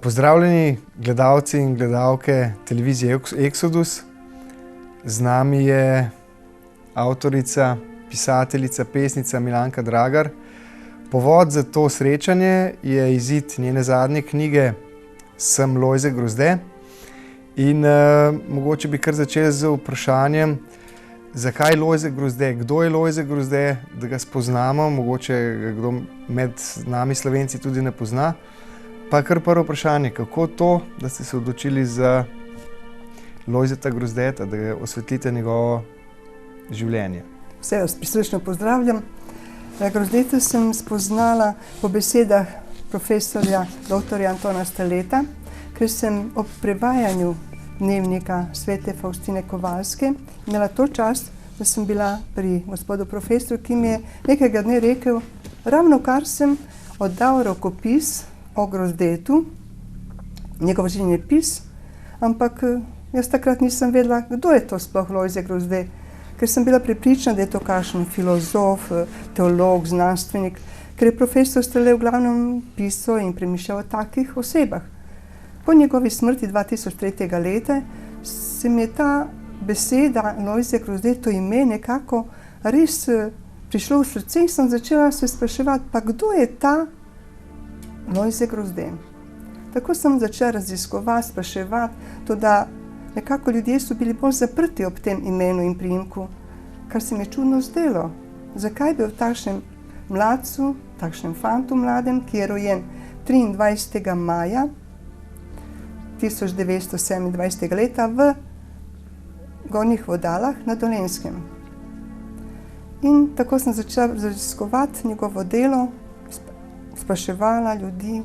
Pozdravljeni gledalci in gledalke televizije Exodus. Z nami je avtorica, pisateljica, pesnica Milanka Dragar. Povod za to srečanje je izid njene zadnje knjige Sem Lojze Grozde. In mogoče bi kar začeli z vprašanjem, zakaj Lojze Grozde, kdo je Lojze Grozde, da ga spoznamo, mogoče ga kdo med nami Slovenci tudi ne pozna. Pa kar prvo vprašanje, kako to, da ste se odločili za Lojzeta Grozdeta, da ga osvetlite njegovo življenje? Vse vas prisrčno pozdravljam. Grozdeta sem spoznala po besedah profesorja dr. Antona Staleta, ker sem ob prevajanju dnevnika svete Faustine Kovalske imela to čast, da sem bila pri gospodu profesorju, ki mi je nekega dne rekel, ravno kar sem oddal rokopis o Grozdetu, njegov življenjepis, ampak jaz takrat nisem vedela, kdo je to sploh Lojze Grozde, ker sem bila prepričana, da je to kakšen filozof, teolog, znanstvenik, ker je profesor Stale v glavnem pisal in premišljal o takih osebah. Po njegovi smrti 2003. leta se mi je ta beseda Lojze Grozde, to ime nekako res prišlo v srce in sem začela se spraševati, pa kdo je ta Lojze Grozde. Tako sem začela raziskovati, spraševati, tudi nekako ljudje so bili bolj zaprti ob tem imenu in priimku, kar se mi je čudno zdelo. Zakaj bi v takšnem mladcu, takšnem fantu mladem, ki je rojen 23. maja 1927. leta v Gornjih Vodalah na Dolenjskem. In tako sem začela raziskovati njegovo delo, spraševala ljudi,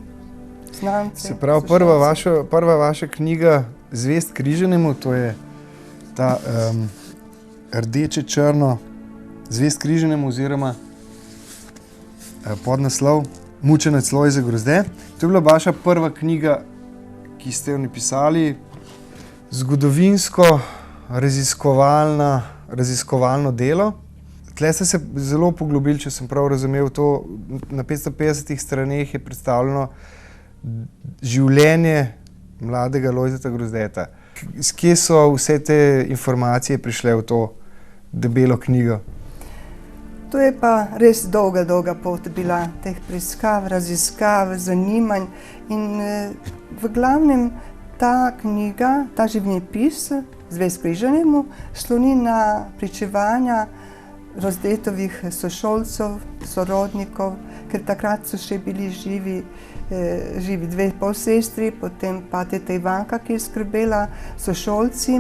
znance. Se pravi, prva vaša knjiga Zvest križanemu, to je ta rdeče-črno Zvest križanemu oziroma podnaslov Mučenec Lojze Grozde. To je bila vaša prva knjiga, ki ste jo napisali, zgodovinsko, raziskovalno delo. Tle ste se zelo poglobili, če sem prav razumel to, na 550 straneh je predstavljeno življenje mladega Lojzeta Grozdeta. Kje so vse te informacije prišle v to debelo knjigo? To je pa res dolga pot bila teh preiskav, raziskav, zanimanj in v glavnem ta knjiga, ta življenjepis Zvest križanemu sloni na pričevanja Grozdetovih sošolcev, sorodnikov, ker takrat so še bili živi dve polsestri, potem pa teta Ivanka, ki je skrbela, sošolci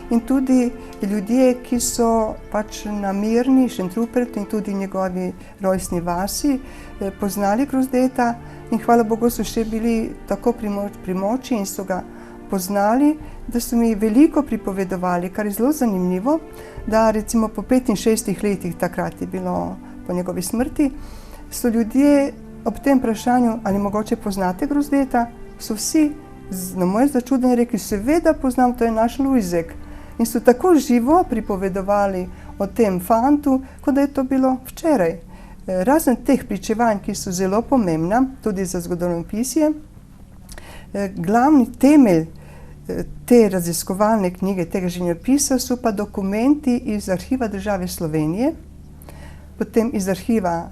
in tudi ljudje, ki so pač na Mirni, Šentrupertu in tudi njegovi rojstni vasi poznali Grozdeta in hvala Bogu so še bili tako pri moči in so ga poznali, da so mi veliko pripovedovali, kar je zelo zanimivo, da recimo po 65 letih, takrat je bilo po njegovi smrti, so ljudje ob tem vprašanju, ali mogoče poznate Grozdeta, so vsi na moje začudenje rekli, seveda poznam, to je naš Lujzek. In so tako živo pripovedovali o tem fantu, kot da je to bilo včeraj. Razen teh pričevanj, ki so zelo pomembna, tudi za zgodovinopisje, glavni temelj te raziskovalne knjige, tega življenjepisa so pa dokumenti iz arhiva države Slovenije, potem iz arhiva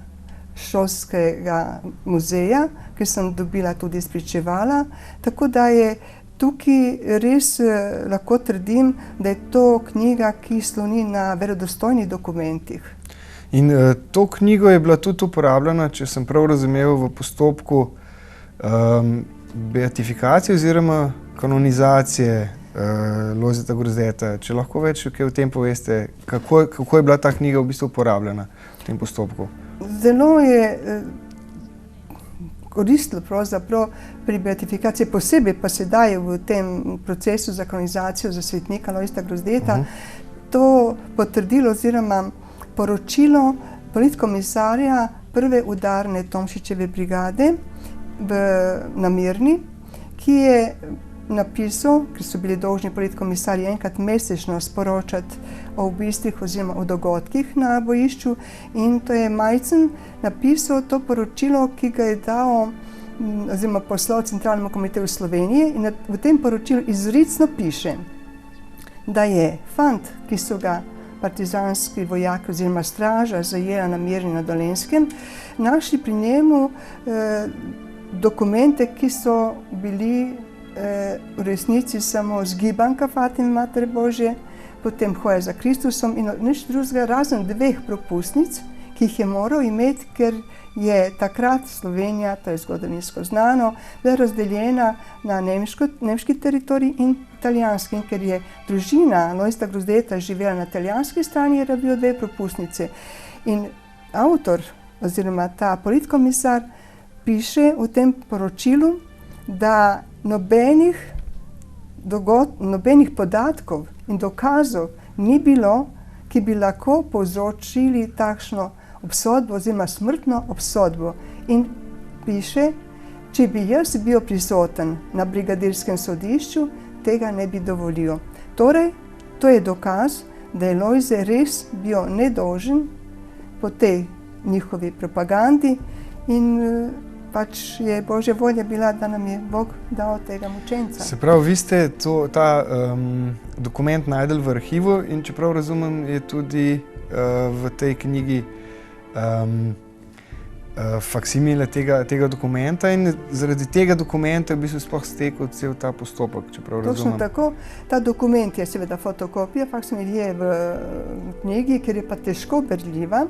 šolskega muzeja, ki sem dobila tudi spričevala, tako da je tukaj res lahko trdim, da je to knjiga, ki sloni na verodostojnih dokumentih. In to knjigo je bila tudi uporabljena, če sem prav razumel, v postopku beatifikacije oziroma kanonizacije Lojzeta Grozdeta. Če lahko več kaj o tem poveste, kako je bila ta knjiga v bistvu uporabljena v tem postopku? Zelo je koristilo pravzaprav pri beatifikaciji, posebej pa sedaj v tem procesu za kanonizacijo za svetnika Lojzeta Grozdeta, to potrdilo oziroma poročilo politkomisarja prve udarne Tomšičeve brigade na Mirni, ki je napisal, ker so bili dolžni politkomisarji enkrat mesečno sporočati o ubistvih oziroma o dogodkih na bojišču, in to je Majcen napisal to poročilo, ki ga je dal oziroma poslal Centralnemu komiteju Slovenije in v tem poročilu izrecno piše, da je fant, ki so ga partizanski vojaki oziroma straža zajela na Mirni na Dolenjskem, našli pri njemu dokumente, ki so bili v resnici samo zgibanka Fatime Matere Božje, potem hoja za Kristusom in nič drugega, razen 2 propustnic, ki jih je moral imeti, ker je takrat Slovenija, to je zgodovinsko znano, bila razdeljena na nemški teritorij in italijanski. In ker je družina Lojzeta Grozdeta živela na italijanski strani, je rabil 2 propustnice. In avtor oziroma ta politkomisar piše v tem poročilu, da nobenih podatkov in dokazov ni bilo, ki bi lahko povzročili takšno obsodbo oziroma smrtno obsodbo. In piše, če bi jaz bil prisoten na brigadirskem sodišču, tega ne bi dovolil. Torej, to je dokaz, da je Lojze res bil nedolžen po tej njihovi propagandi in pač je Božja volja bila, da nam je Bog dal tega mučenca. Se pravi, vi ste ta dokument najdel v arhivu in čeprav razumem, je tudi v tej knjigi faksimile tega dokumenta in zaradi tega dokumenta je v bistvu sploh stekel cel ta postopek, čeprav razumem. Točno tako. Ta dokument je seveda fotokopija, faksimil je v knjigi, ker je pa težko berljiva,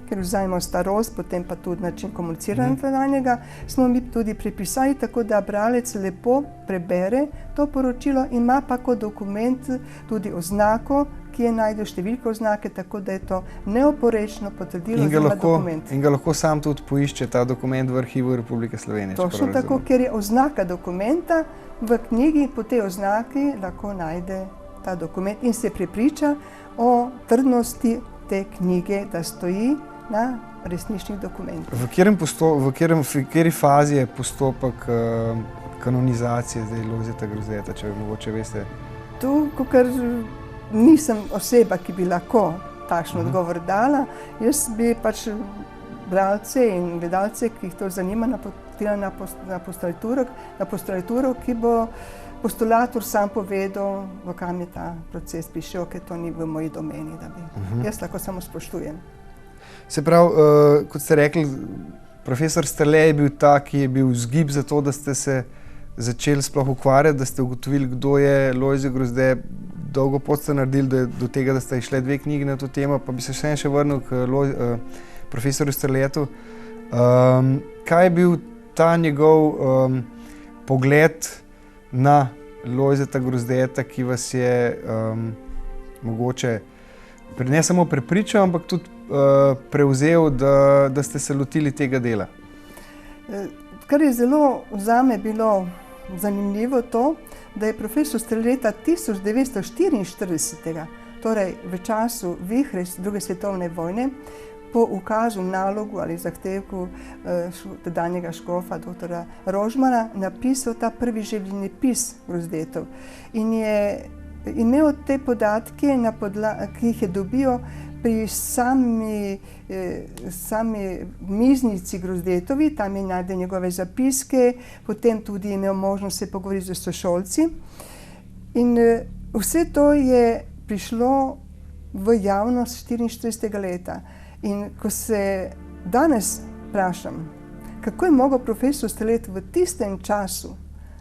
ker vzajemo starost, potem pa tudi način komuniciranja na njega, smo mi tudi pripisali, tako da bralec lepo prebere to poročilo, ima pa kot dokument tudi oznako, ki je najde številko oznake, tako da je to neoporečno potrdilo za dokument. In ga lahko sam tudi poišče ta dokument v arhivu Republike Slovenije. Točno tako, ker je oznaka dokumenta v knjigi, po tej oznaki lahko najde ta dokument in se prepriča o trdnosti te knjige, da stoji na resničnih dokumentih. V kateri fazi je postopek kanonizacije Lojzeta Grozdeta, če mogoče veste? Tu, kakor nisem oseba, ki bi lahko takšen odgovor dala, jaz bi pač bralce in gledalce, ki jih to zanima, napotila na postulatouro, ki bo postulator sam povedal, v kam je ta proces prišel, ker to ni v moji domeni, da bi jaz lahko samo spoštujem. Se pravi, kot ste rekli, profesor Strle je bil ta, ki je bil vzgib za to, da ste se začeli sploh ukvarjati, da ste ugotovili, kdo je Lojze Grozde. Dolgo pot ste naredili do tega, da ste izšle 2 knjigi na to temo, pa bi se še vrnil k profesorju Strletu. Kaj je bil ta njegov pogled na Lojzeta Grozdeta, ki vas je mogoče ne samo prepričal, ampak tudi prevzel, da ste se lotili tega dela? Kar je zelo zame bilo zanimivo to, da je profesor Strle leta 1944, torej v času vihre druge svetovne vojne, po ukazu, nalogu ali zahtevku tedanjega škofa, doktora Rožmana, napisal ta prvi življenjepis Grozdetov. In je imel te podatke, ki jih je dobil pri sami miznici Grozdetovi, tam je najde njegove zapiske, potem tudi imel možnost se pogovoriti z sošolci. In vse to je prišlo v javnost 44. leta. In ko se danes vprašam, kako je mogel profesor Strle v tistem času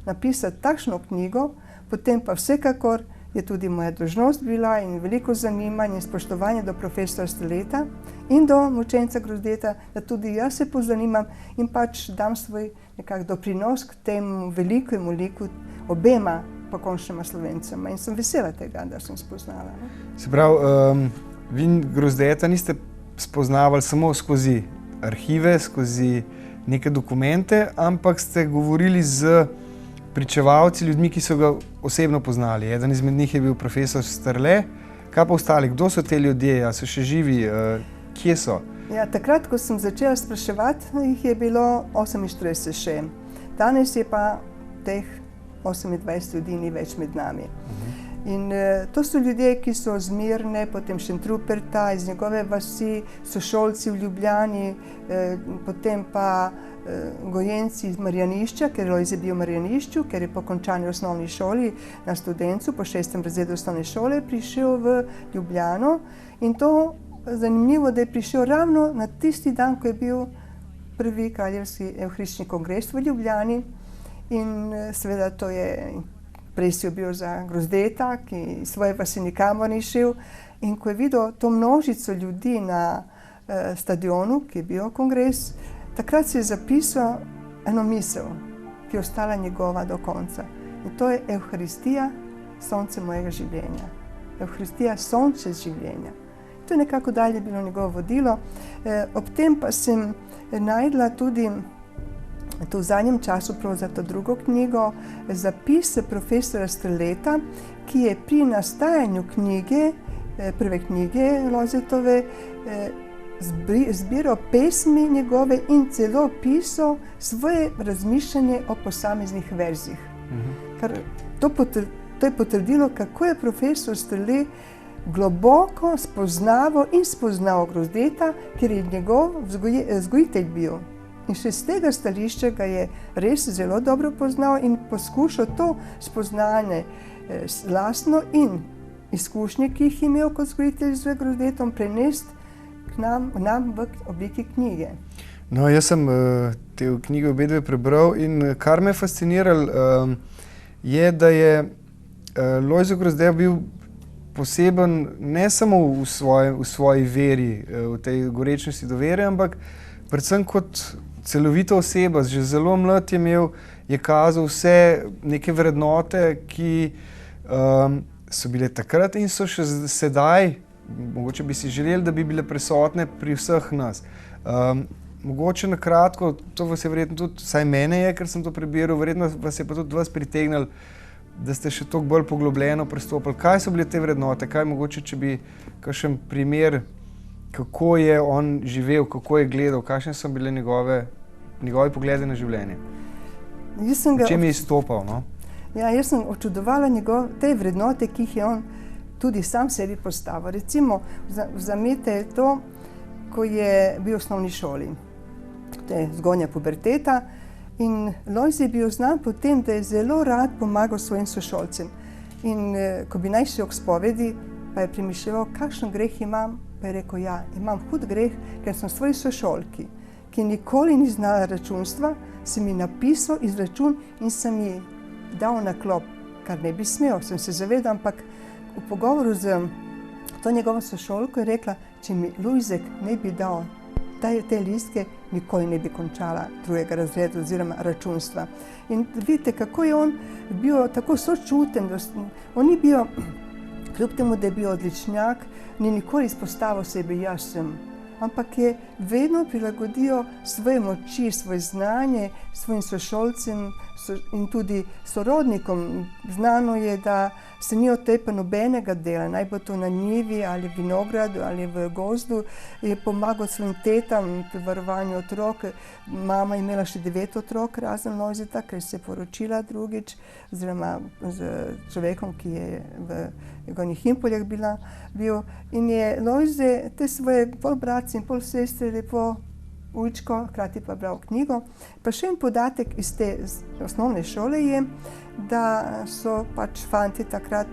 napisati takšno knjigo, potem pa vsekakor je tudi moja dolžnost bila in veliko zanimanje in spoštovanje do profesora Strleta in do mučenca Grozdeta, da tudi jaz se pozanimam in pač dam svoj nekak doprinos k temu velikemu liku obema pokončnima Slovencema in sem vesela tega, da sem spoznala. Se pravi, vi Grozdeta niste spoznavali samo skozi arhive, skozi neke dokumente, ampak ste govorili z pričevalci, ljudmi, ki so ga osebno poznali. Eden izmed njih je bil profesor Strle. Kaj pa ostali? Kdo so te ljudje? A so še živi? Kje so? Ja, takrat, ko sem začela spraševati, jih je bilo 48 še. Danes je pa teh 28 ljudi ni več med nami. In to so ljudje, ki so z Mirne, potem Šentruperta, iz njegove vasi, sošolci v Ljubljani, potem pa gojenci iz Marjanišča, ker Lojze je bil v Marjanišču, ker je po končani osnovni šoli na Studencu, po 6. razredu osnovne šole, prišel v Ljubljano. In to zanimivo, da je prišel ravno na tisti dan, ko je bil prvi kraljevski evharistični kongres v Ljubljani. In seveda to je, prej si bil za Grozdeta, ki svoje pa si nikamor ni šel. In ko je videl to množico ljudi na stadionu, ki je bil kongres, takrat si je zapisal eno misel, ki je ostala njegova do konca. In to je Evharistija, sonce mojega življenja. Evharistija, sonce življenja. To je nekako dalje bilo njegovo vodilo. Ob tem pa sem najdla tudi v zadnjem času za to drugo knjigo zapise profesora Strleta, ki je pri nastajanju knjige, prve knjige Lojzetove, zbiral pesmi njegove in celo pisal svoje razmišljanje o posameznih verzih. To je potrdilo, kako je profesor Strle globoko spoznaval in spoznal Grozdeta, ker je njegov vzgojitelj bil. In še z tega stališča ga je res zelo dobro poznal in poskušal to spoznanje lastno in izkušnje, ki jih je imel kot vzgojitelj z Grozdetom, prenesti k nam v obliki knjige. No, jaz sem te knjige obedve prebral in kar me je fasciniralo, je, da je Lojze Grozdej bil poseben ne samo v svoji veri, v tej gorečnosti do vere, ampak predvsem kot celovita oseba. Že zelo mlad je kazal vse neke vrednote, ki so bile takrat in so še sedaj, mogoče bi si želeli, da bi bile prisotne pri vseh nas. Mogoče na kratko, to vas je verjetno tudi, vsaj mene je, ker sem to prebiral, verjetno vas je pa tudi vas pritegnili, da ste še toliko bolj poglobljeno pristopili. Kaj so bile te vrednote? Kaj mogoče, če bi kakšen primer, kako je on živel, kako je gledal, kakšne so bile njegove poglede na življenje? V čem je izstopal, no? Ja, jaz sem občudovala te vrednote, ki jih je on tudi sam sebi postavil. Recimo, vzamete to, ko je bil v osnovni šoli. To je zgodnja puberteta. In Lojze je bil znan po tem, da je zelo rad pomagal svojim sošolcem. In ko bi naj šel k spovedi, pa je premišljeval, kakšen greh imam, pa je rekel, ja, imam hud greh, ker sem svoji sošolki, ki nikoli ni znala računstva, sem ji napisal izračun in sem ji dal na klop, kar ne bi smel, sem se zavedal, ampak v pogovoru z to njegovo sošolko je rekla, če mi Lujzek ne bi dal te listke, nikoli ne bi končala drugega razreda oziroma računstva. In vidite, kako je on bil tako sočuten, on ni bil, kljub temu, da je bil odličnjak, ni nikoli izpostavil sebe, jaz sem, ampak je vedno prilagodil svoje moči, svoje znanje svojim sošolcem in tudi sorodnikom. Znano je, da se ni otepal nobenega dela, naj bo to na njivi ali v vinogradu ali v gozdu, je pomagal svojim tetam pri varovanju otrok. Mama je imela še 9 otrok, razen Lojzeta, ker se je poročila drugič, oziroma z človekom, ki je v njegovih Himpoljah bil. In je Lojze te svoje pol bratce in pol sestre lepo učko, hkrati pa bral knjigo. Pa še en podatek iz te osnovne šole je, da so pač fanti takrat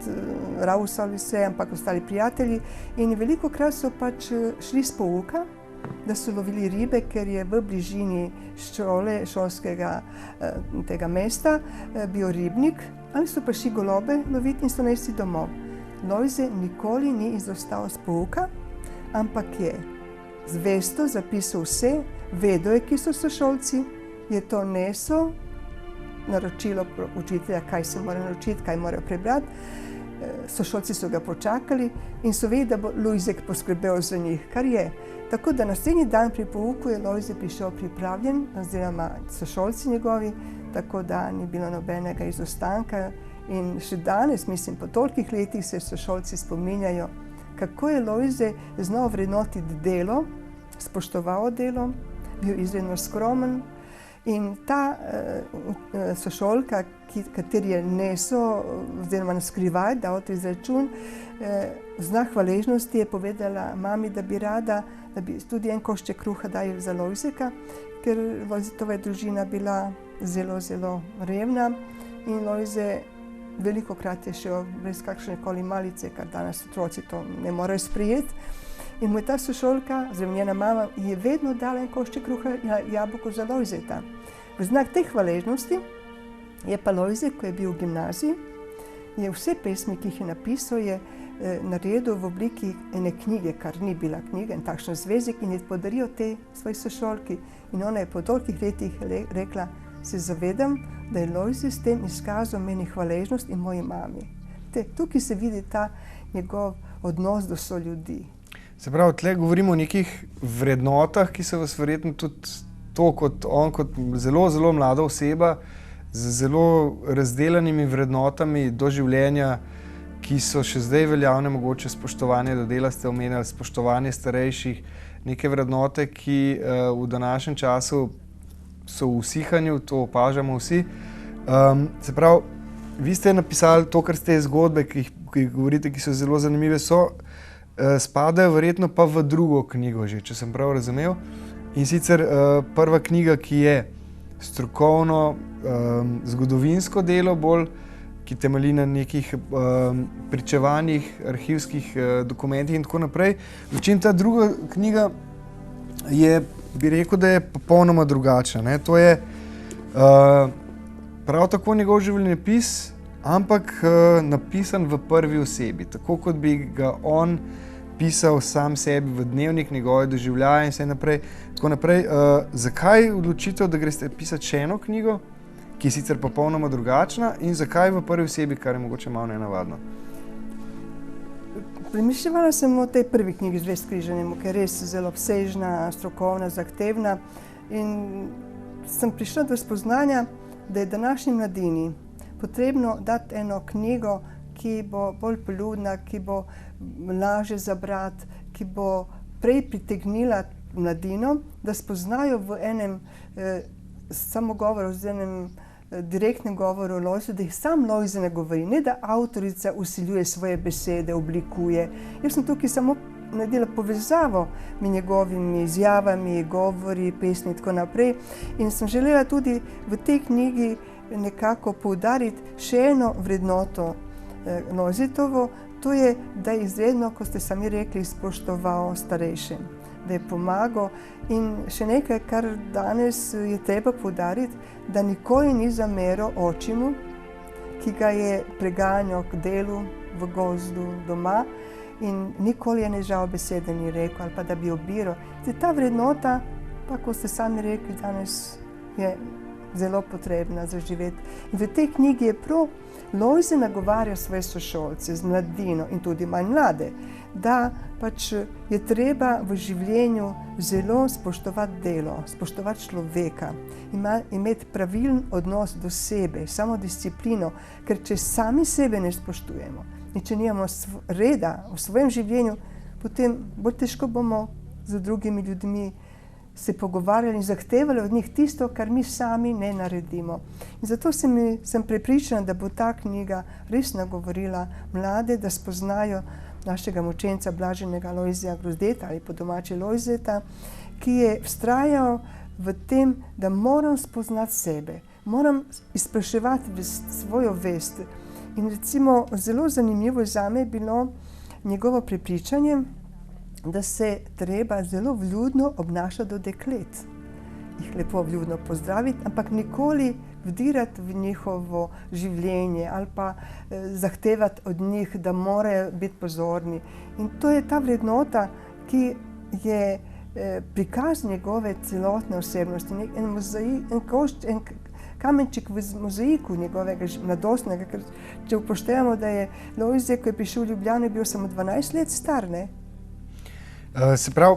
rausali se, ampak ostali prijatelji in velikokrat so pač šli s pouka, da so lovili ribe, ker je v bližini šolskega tega mesta bil ribnik, ali so pa šli golobe loviti in so nesli domov. Lojze nikoli ni izostal s pouka, ampak je zvesto zapisal vse, vedel je, ki so sošolci, je to nesel, naročilo učitelja, kaj se mora naučiti, kaj morajo prebrati. Sošolci so ga počakali in so vedeli, da bo Lujzek poskrbel za njih, kar je. Tako da naslednji dan pri pouku je Lojze prišel pripravljen, oziroma sošolci njegovi, tako da ni bilo nobenega izostanka. In še danes, mislim, po tolikih letih se sošolci spominjajo, kako je Lojze znal vrednotiti delo, spoštoval delo, bil izredno skromen In ta sošolka, kateri je nesel, oziroma naskrivaj, dal ta izračun, v znak hvaležnosti je povedala mami, da bi rada, da bi tudi en košček kruha dali za Lojzeka, ker Lojzetova je družina bila zelo, zelo revna in Lojze velikokrat je šel brez kakšnekoli malice, kar danes otroci to ne morejo sprejeti. In mu je ta sošolka, oziroma njena mama, je vedno dala en košček kruha jabolko za Lojzeta. V znak te hvaležnosti je pa Lojze, ko je bil v gimnaziji, je vse pesmi, ki jih je napisal, je naredil v obliki ene knjige, kar ni bila knjiga, en takšen zvezek, in je podaril te svoji sošolki. In ona je po tolikih letih rekla, se zavedam, da je Lojze s tem izkazal meni hvaležnost in moji mami. Tukaj se vidi ta njegov odnos do soljudi. Se pravi, tle govorimo o nekih vrednotah, ki so vas verjetno tudi to, kot on, kot zelo, zelo mlada oseba, z zelo razdeljenimi vrednotami do življenja, ki so še zdaj veljavne, mogoče spoštovanje do dela ste omenjali, spoštovanje starejših, neke vrednote, ki v današnjem času so v usihanju, to opažamo vsi. Se pravi, vi ste napisali to, kar ste zgodbe, ki jih govorite, ki so zelo zanimive, spadajo verjetno pa v drugo knjigo že, če sem prav razumel. In sicer prva knjiga, ki je strokovno, zgodovinsko delo bolj, ki temelji na nekih pričevanjih, arhivskih dokumentih in tako naprej. Medtem ta druga knjiga je, bi rekel, da je popolnoma drugačna, ne? To je prav tako njegov življenjepis, ampak napisan v prvi osebi, tako kot bi ga on pisal sam sebi v dnevnik, njegove doživljaje in vse naprej. Tako naprej. Zakaj odločitev, da greste pisati še eno knjigo, ki je sicer popolnoma drugačna, in zakaj v prvi osebi, kar je mogoče malo nenavadno? Premišljevala sem o tej prvi knjigi Zvest križanjem, ki je res zelo obsežna, strokovna, zahtevna, in sem prišla do spoznanja, da je današnji mladini potrebno dati eno knjigo, ki bo bolj poljudna, ki bo lažje za brati, ki bo prej pritegnila mladino, da spoznajo v enem samogovoru, v enem direktnem govoru Lojze, da jih sam Lojze ne govori, ne da avtorica vsiljuje svoje besede, oblikuje. Jaz sem tukaj samo naredila povezavo med njegovimi izjavami, govori, pesmi in tako naprej. In sem želela tudi v tej knjigi nekako poudariti še eno vrednoto Lojzetovo, to je, da je izredno, ko ste sami rekli, spoštoval starejše, da je pomagal. In še nekaj, kar danes je treba poudariti, da nikoli ni zameril očemu, ki ga je preganjal k delu v gozdu doma, in nikoli je ne žal besede ni rekel ali pa da bi obiral. Ta vrednota, pa ko ste sami rekli, danes je zelo potrebna za živeti. In v tej knjigi je prav Lojze nagovarja svoje sošolce z mladino in tudi manj mlade, da pač je treba v življenju zelo spoštovati delo, spoštovati človeka, imeti pravilen odnos do sebe, samodisciplino, ker če sami sebe ne spoštujemo in če nimamo reda v svojem življenju, potem bolj težko bomo z drugimi ljudmi se pogovarjali in zahtevali od njih tisto, kar mi sami ne naredimo. In zato sem prepričana, da bo ta knjiga res nagovorila mlade, da spoznajo našega mučenca blaženega Lojzeta Grozdeta ali po domači Lojzeta, ki je vztrajal v tem, da moram spoznati sebe, moram izpraševati svojo vest. In recimo zelo zanimivo zame je bilo njegovo prepričanje, da se treba zelo vljudno obnašati do deklet, jih lepo vljudno pozdraviti, ampak nikoli vdirati v njihovo življenje ali pa zahtevati od njih, da morajo biti pozorni. In to je ta vrednota, ki je prikaz njegove celotne osebnosti, en kamenček v mozaiku njegovega mladostnega, ker če upoštevamo, da je Lojze, ko je prišel v Ljubljano, je bil samo 12 let star, ne? Se pravi,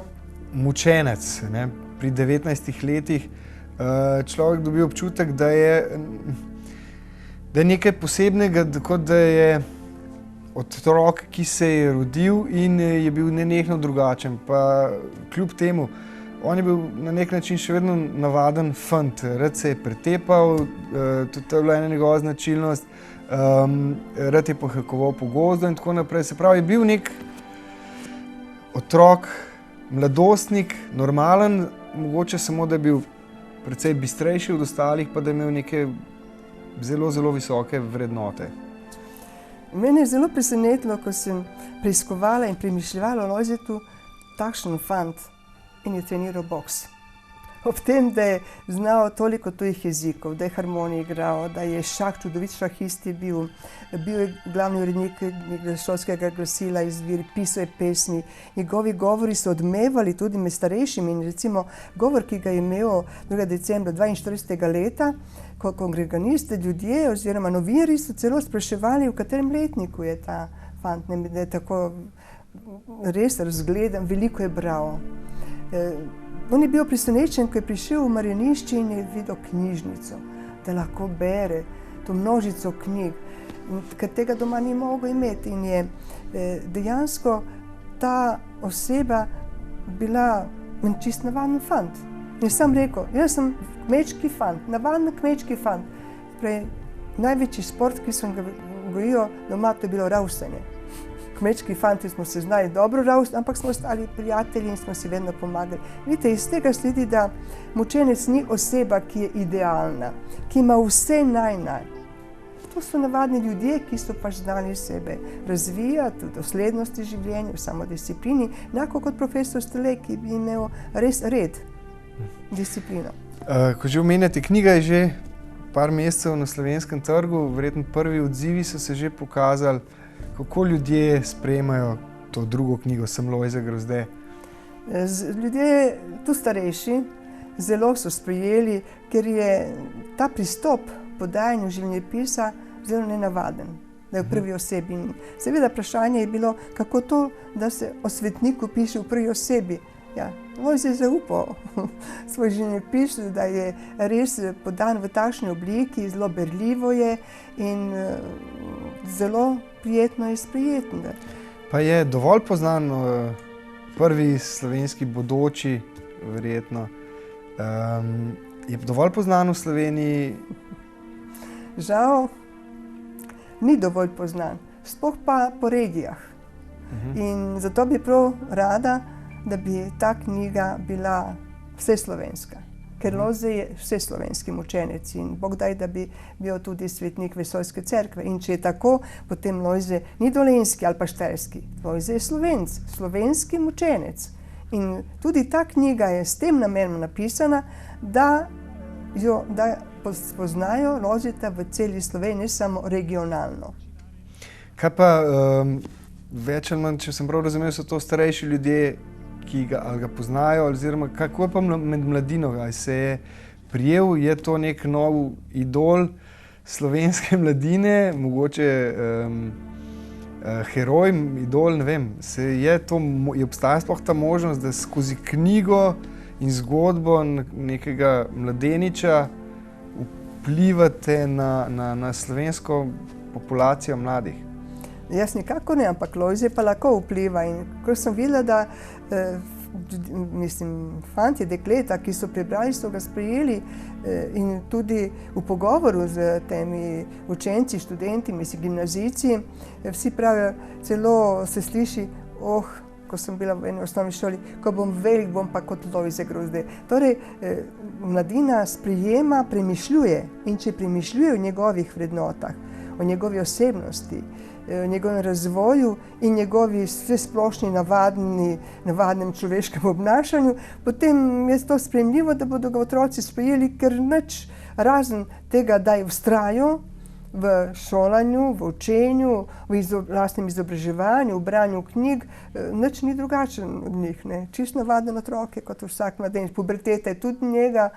mučenec, ne? Pri 19 letih človek dobi občutek, da je nekaj posebnega, kot da je otrok, ki se je rodil in je bil nenehno drugačen. Pa kljub temu on je bil na nek način še vedno navaden fant, rad se je pretepal, tudi to je bila ena njegova značilnost, rad je pohajkoval po gozdu in tako naprej. Se pravi, je bil nek otrok, mladostnik, normalen, mogoče samo, da je bil precej bistrejši od ostalih, pa da je imel neke zelo, zelo visoke vrednote. Mene je zelo presenetilo, ko sem preiskovala in premišljevala o Lojzetu, takšen fant in je treniral boks. Ob tem, da je znal toliko tujih jezikov, da je harmonij igral, da je šah, čudovit šahist je bil je glavni urednik šolskega glasila Izvir, pisal je pesmi. Njegovi govori so odmevali tudi med starejšimi in recimo govor, ki ga je imel 2. decembra 42. leta, ko kongreganiste, ljudje oziroma novinarji so celo spraševali, v katerem letniku je ta fant, da je tako res razgledan, veliko je bral. On je bil presenečen, ko je prišel v Marjanišče in je videl knjižnico, da lahko bere to množico knjig, ker tega doma ni mogel imeti. In je dejansko ta oseba bila čist navaden fant. In sam rekel, jaz sem kmečki fant, navaden kmečki fant. Največji šport, ki sem ga gojil doma, to je bilo ravsanje. Kmečki fanti smo se znali dobro ravsti, ampak smo ostali prijatelji in smo si vedno pomagali. Vidite, iz tega sledi, da mučenec ni oseba, ki je idealna, ki ima vse naj. To so navadni ljudje, ki so pač znali sebe razvijati v doslednosti življenja, v samodisciplini, enako kot profesor Stele, ki bi imel res red, disciplino. Ko že omenjate, knjiga je že par mesecev na slovenskem trgu, verjetno prvi odzivi so se že pokazali. Kako ljudje sprejemajo to drugo knjigo, Sem Lojze Grozde? Ljudje, tu starejši, zelo so sprejeli, ker je ta pristop podajanju življenjepisa zelo nenavaden, da je v prvi osebi. Seveda vprašanje je bilo, kako to, da se o svetniku piše v prvi osebi. Ja, Lojze je zaupal svoj življenjepis, da je res podan v takšni obliki, zelo berljivo je in zelo prijetno je sprejeten. Pa je dovolj poznan prvi slovenski bodoči, verjetno. Je dovolj poznan v Sloveniji? Žal, ni dovolj poznan, sploh pa po regijah. In zato bi prav rada, da bi ta knjiga bila vseslovenska. Ker Lojze je vseslovenski mučenec in Bog daj, da bi bil tudi svetnik Vesoljske cerkve. In če je tako, potem Lojze ni dolenjski ali pa štajerski. Lojze je Slovenc, slovenski mučenec. In tudi ta knjiga je s tem namenom napisana, da spoznajo Lojzeta v celi Sloveniji, ne samo regionalno. Kaj pa, več ali manj, če sem prav razumel, so to starejši ljudje, ki ga poznajo, oziroma kako je pa med mladino, ali se je prijel, je to nek nov idol slovenske mladine, mogoče heroj, idol, ne vem, obstaja sploh ta možnost, da skozi knjigo in zgodbo nekega mladeniča vplivate na slovensko populacijo mladih? Jaz nikako ne, ampak Lojze pa lahko vpliva. In ko sem videla, da fantje, dekleta, ki so prebrali, so ga sprejeli in tudi v pogovoru z temi učenci, študenti, gimnazijci, vsi pravijo, celo se sliši, ko sem bila v eni osnovni šoli, ko bom velik, bom pa kot Lojze Grozde. Torej, mladina sprejema, premišljuje in če premišljuje o njegovih vrednotah, o njegovi osebnosti, o njegovem razvoju in njegovi vsesplošni navadnem človeškem obnašanju, potem je to sprejemljivo, da bodo ga otroci sprejeli, ker nič razen tega, da je vztrajal v šolanju, v učenju, v lastnem izobraževanju, v branju knjig, nič ni drugačen od njih. Čisto navaden otrok je kot vsak mladenič. Puberteta je tudi njega,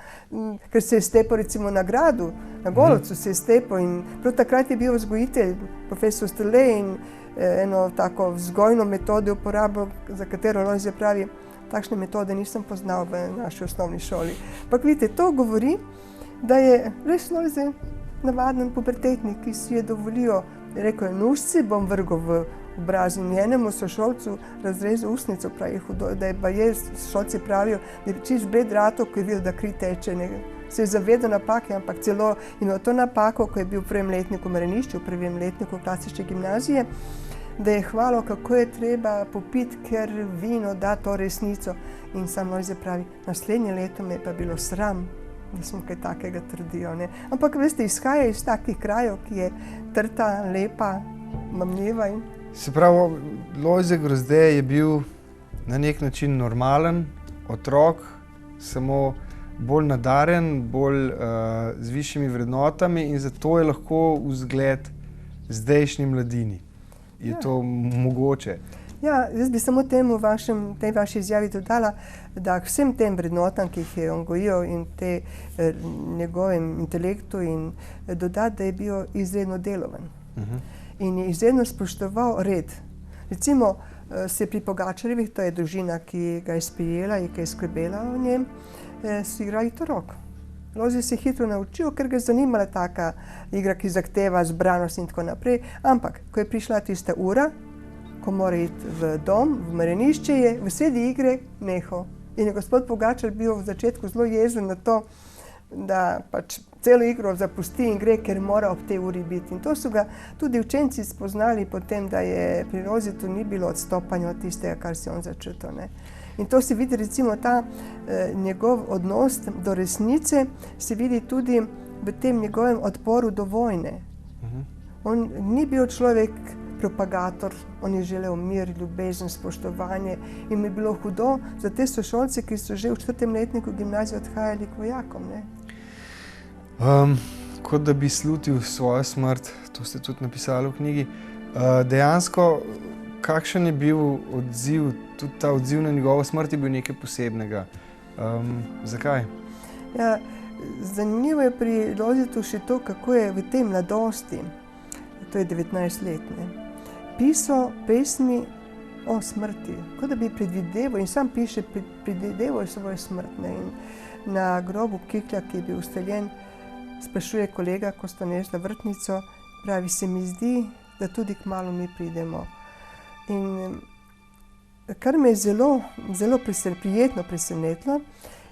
ker se je stepal recimo na gradu, na Golovcu se je stepal in prav takrat je bil vzgojitelj, profesor Stele, in eno tako vzgojno metodo uporabil, za katero Lojze pravi, takšne metode nisem poznal v naši osnovni šoli. Ampak vidite, to govori, da je res Lojze navaden pubertetnik, ki si je dovolil, rekel je, nužci bom vrgel v obraz in enemu sošolcu razrezal ustnico, pravi hudo, da je pa sošolci pravijo, da je čist bled rato, ko je videl, da kri teče. Se je zavedal napake, ampak celo imel to napako, ko je bil v prvem letniku v Marjanišču, v prvem letniku klasične gimnazije, da je hvalil, kako je treba popiti, ker vino da to resnico. In sam Lojze pravi, naslednje leto me je pa bilo sram, da smo kaj takega trdijo. Ne? Ampak veste, izhaja iz takih krajev, ki je trta, lepa, mamljiva. Se pravi, Lojze Grozde je bil na nek način normalen otrok, samo bolj nadaren, bolj z višjimi vrednotami in zato je lahko vzgled zdajšnji mladini. Je to mogoče? Ja, jaz bi samo tej vaši izjavi dodala, da k vsem tem vrednotam, ki jih je on gojil in njegovem intelektu in dodati, da je bil izredno deloven. In je izredno spoštoval red. Recimo se pri Pogačarjevih, to je družina, ki ga je sprejela in ki je skrbela o njem, so igrali torok. Lojze se je hitro naučil, ker ga je zanimala taka igra, ki zahteva zbranost in tako naprej. Ampak, ko je prišla tista ura, ko mora iti v dom, v Marjanišče, je v sredi igre nehal. In je gospod Pogačar bil v začetku zelo jezen na to, da pač celo igro zapusti in gre, ker mora ob tej uri biti. In to so ga tudi učenci spoznali potem, da je pri Lojzetu ni bilo odstopanja od tistega, kar si on začutil. In to se vidi recimo ta njegov odnos do resnice, se vidi tudi v tem njegovem odporu do vojne. On ni bil človek propagator, on je želel mir, ljubezen, spoštovanje in mi je bilo hudo za te sošolce, ki so že v 4. letniku gimnazije odhajali k vojakom. Kot da bi slutil svojo smrt, to ste tudi napisali v knjigi. Dejansko, kakšen je bil odziv, tudi ta odziv na njegovo smrt je bil nekaj posebnega. Zakaj? Ja, zanimivo je pri Lojzetu še to, kako je v tej mladosti, to je 19 let, pisal pesmi o smrti, kot da bi predvideval in sam piše, predvideval svojo smrt. In na grobu Kiklja, ki je bil ustreljen, sprašuje kolega, ko sta nesla vrtnico, pravi, se mi zdi, da tudi kmalu mi pridemo. In kar me je zelo prijetno presenetilo,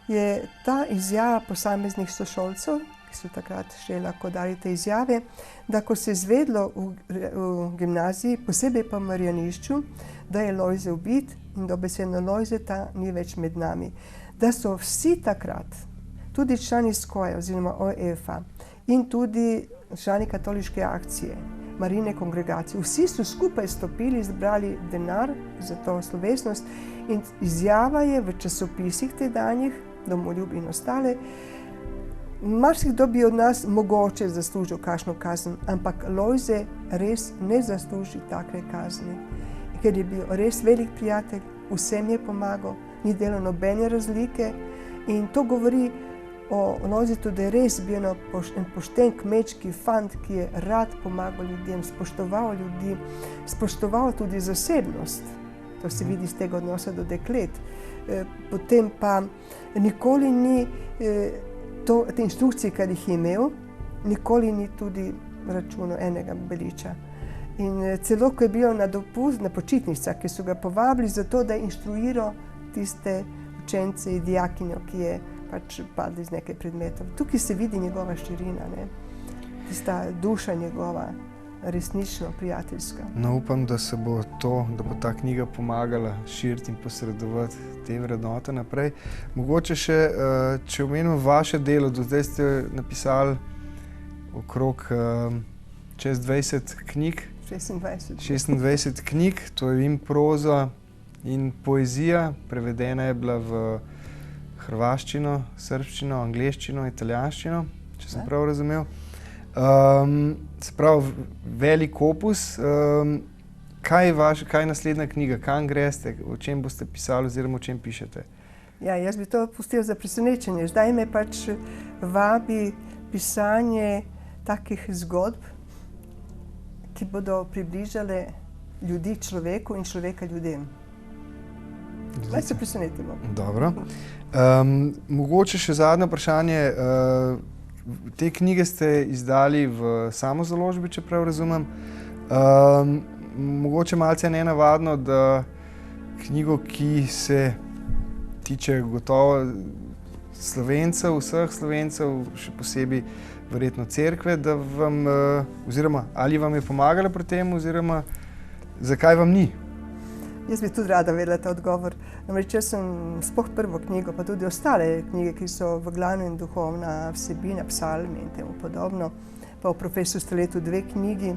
je ta izjava posameznih sošolcev, ki so takrat še lahko dali te izjave, da ko se je izvedlo v gimnaziji, posebej pa v Marjanišču, da je Lojze ubit in dobesedno Lojzeta ni več med nami. Da so vsi takrat, tudi člani SKOJ-a oziroma OEF-a in tudi člani katoliške akcije, Marijine kongregacije, vsi so skupaj stopili, zbrali denar za to slovesnost in izjava je v časopisih tedanjih, Domoljub in ostale, marsikdo bi od nas mogoče zaslužil kakšno kazen, ampak Lojze res ne zasluži take kazni, ker je bil res velik prijatelj, vsem je pomagal, ni delal nobene razlike in to govori o Lojzetu, da je res bil en pošten kmečki fant, ki je rad pomagal ljudem, spoštoval ljudi, spoštoval tudi zasebnost. To se vidi iz tega odnosa do deklet. Potem pa nikoli ni te inštrukcije, kar jih je imel, nikoli ni tudi računal enega beliča. In celo, ko je bil na dopust, na počitnicah, ki so ga povabili za to, da je inštruiral tiste učence in dijakinjo, ki je pač padla iz nekaj predmetov. Tukaj se vidi njegova širina, tista duša njegova, resnično prijateljska. No, upam, da bo ta knjiga pomagala širiti in posredovati te vrednote naprej. Mogoče še, če omenimo vaše delo, do zdaj ste napisali okrog čez 20 knjig. 26 knjig, to je in proza in poezija, prevedena je bila v hrvaščino, srbščino, angleščino, italijanščino, če sem prav razumel. Se pravi, velik opus. Kaj je naslednja knjiga? Kam greste? O čem boste pisali oziroma o čem pišete? Ja, jaz bi to pustil za presenečenje. Zdaj me pač vabi pisanje takih zgodb, ki bodo približale ljudi človeku in človeka ljudem. Zdaj se presenetimo. Dobro. Mogoče še zadnje vprašanje. Te knjige ste izdali v samozaložbi, če prav razumem. mogoče malce nenavadno, da knjigo, ki se tiče gotovo Slovencev, vseh Slovencev, še posebej verjetno cerkve, da vam, oziroma ali vam je pomagala pri tem, oziroma zakaj vam ni? Jaz bi tudi rada vedela ta odgovor. Namreč jaz sem sploh prvo knjigo, pa tudi ostale knjige, ki so v glavnem duhovna vsebina, psalmi in temu podobno, pa o profesorju Staletu 2 knjigi,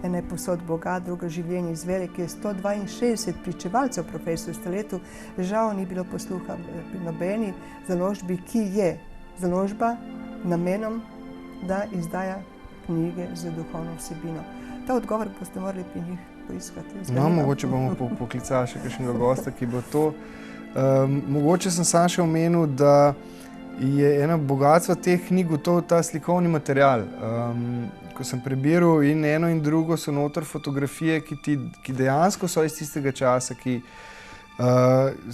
ena je Posod Boga, druga Življenje iz vere, ki je 162 pričevalcev o profesorju Staletu. Žal ni bilo posluha pri nobeni založbi, ki je založba namenom, da izdaja knjige z duhovno vsebino. Ta odgovor boste morali pri njih poiskati. No, mogoče bomo poklicali še kakšnega gosta, ki bo to. Mogoče sem sam še omenil, da je eno bogatstvo teh knjig gotovo ta slikovni material. Ko sem prebiral in eno in drugo, so noter fotografije, ki dejansko so iz tistega časa, ki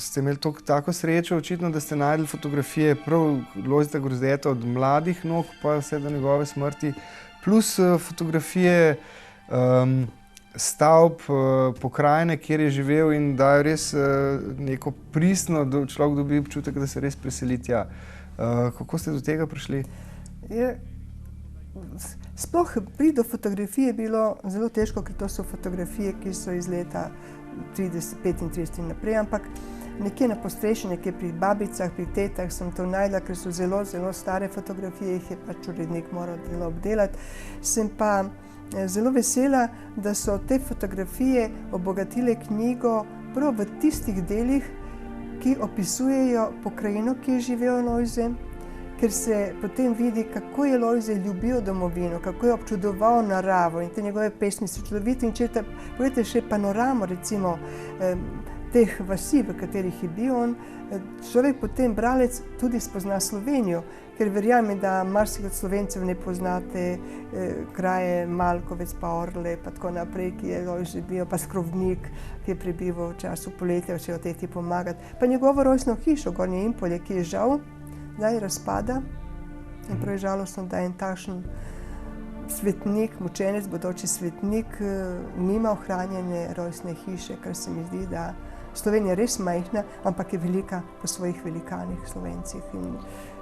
ste imeli tako srečo, očitno, da ste našli fotografije prav Lojzeta Grozdeta od mladih nog pa vse do njegove smrti, plus fotografije stavb, pokrajine, kjer je živel, in dajo res neko pristno, da človek dobi občutek, da se res preseli tja. Kako ste do tega prišli? Sploh priti do fotografije je bilo zelo težko, ker to so fotografije, ki so iz leta 30-35 in naprej, ampak nekje na postreši, nekje pri babicah, pri tetah sem to našla, ker so zelo, zelo stare fotografije, jih je pač urednik moral zelo obdelati. Sem pa zelo vesela, da so te fotografije obogatile knjigo prav v tistih delih, ki opisujejo pokrajino, ki je živel Lojze, ker se potem vidi, kako je Lojze ljubil domovino, kako je občudoval naravo in te njegove pesmi so čudovite. In če pogledate še panoramo, recimo, teh vasi, v katerih je bil on, človek potem, bralec, tudi spozna Slovenijo, ker verjamem, da marsikaj od Slovencev ne poznate kraje Malkovec pa Orle, pa tako naprej, ki je Lojze bil, pa Skrovnik, ki je prebival v času poletja, če o teti pomagati. Pa njegovo rojstno hišo, Gornje Impolje, ki je žal zdaj razpada in prav je žalostno, da en takšen svetnik, mučenec, bodoči svetnik, nima ohranjene rojstne hiše, kar se mi zdi, da Slovenija je res majhna, ampak je velika po svojih velikanih Slovencih. In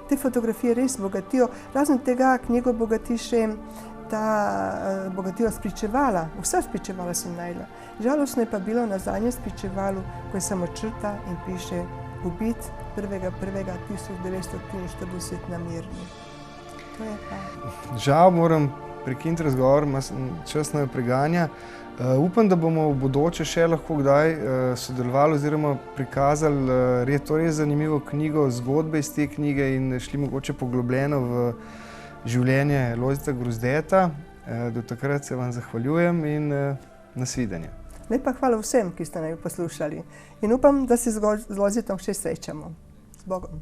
te fotografije res bogatijo. Razen tega knjigo bogati še bogatijo spričevala. Vsa spričevala sem našla. Žalostno je pa bilo na zadnjem spričevalu, ko je samo črta in piše ubit 1.1.1943 na Mirni. To je pa. Žal moram prekiniti razgovor, čas me preganja. Upam, da bomo v bodoče še lahko kdaj sodelovali oziroma prikazali to res zanimivo knjigo, zgodbe iz te knjige in šli mogoče poglobljeno v življenje Lojzeta Grozdeta. Do takrat se vam zahvaljujem in nasvidenje. Lepa hvala vsem, ki ste naj poslušali in upam, da se z Lojzetom še srečamo. Z Bogom.